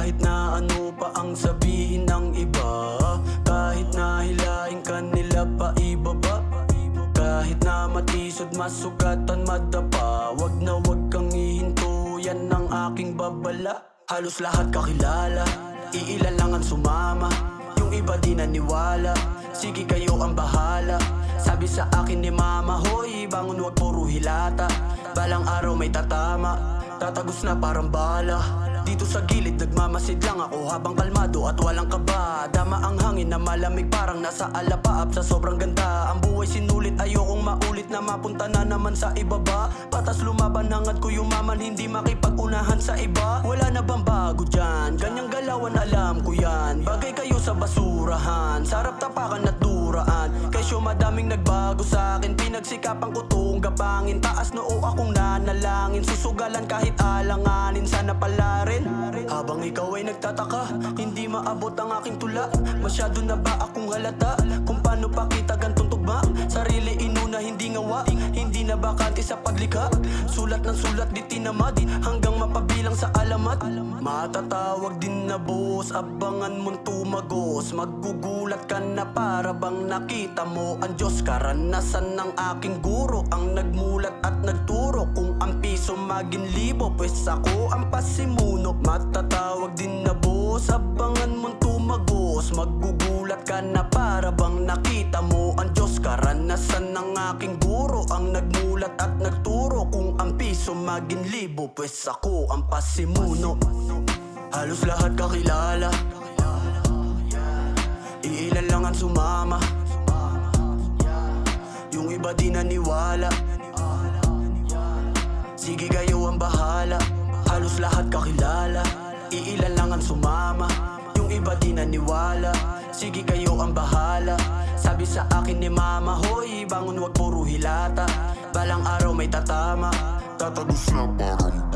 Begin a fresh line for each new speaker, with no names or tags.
Kahit na ano pa ang sabihin ng iba, kahit na hilahin ka nila pa ibaba, kahit na matisod, masugatan, madapa, wag na wag kang ihinto, yan ang aking babala. Halos lahat kakilala, iilan lang ang sumama, yung iba di naniwala. Sige kayo ang bahala. Sabi sa akin ni mama, hoy bangon wag puro hilata, balang araw may tatama, tatagos na parang bala. Dito sa gilid nagmamasid lang ako habang kalmado at walang kaba. Dama ang hangin na malamig parang nasa alapaap sa sobrang ganda. Ang buhay sinulit, ayokong maulit na mapunta na naman sa ibaba. Patas lumaban, hangad ko yumaman, hindi makipag-unahan sa iba. Wala na bang bago dyan? Ganyang galawan alam ko yan. Bagay kayo sa basurahan, sarap tapakan at duraan. Kesyo madaming nagbago sa akin, pinagsikapan ko tong gabangin. Taas noo akong nanalangin, susugalan kahit alanganin. Sana pala rin habang ikaw ay nagtataka, hindi maabot ang aking tula. Masyado na ba akong halata kung paano pakita gantong tugma? Sarili inuna, hindi ngawa, hindi na bakante sa paglikha. Sulat ng sulat, di tinamad, hanggang mapabilang sa alamat. Matatawag din na boss, abangan mong tumagos. Maggugulat ka na para bang nakita mo ang Diyos. Karanasan ng aking guro ang nagmulat at nagturo. Kung ang piso maging libo, pues ako ang pasimuno. Matatawag din na boss, abangan mong tumagos. Maggugulat ka na para bang nakita mo ang Diyos. Karanasan ng aking guro ang nagmulat at nagturo. Kung ang piso maging libo, pues ako ang pasimuno. Halos lahat kakilala, iilan lang ang sumama, yung iba di naniwala. Sige kayo ang bahala. Halos lahat kakilala, iilan lang ang sumama, yung iba di naniwala. Sige kayo ang bahala. Sabi sa akin ni mama, hoy bangon wag puro hilata, balang araw may tatama, tatagos na parang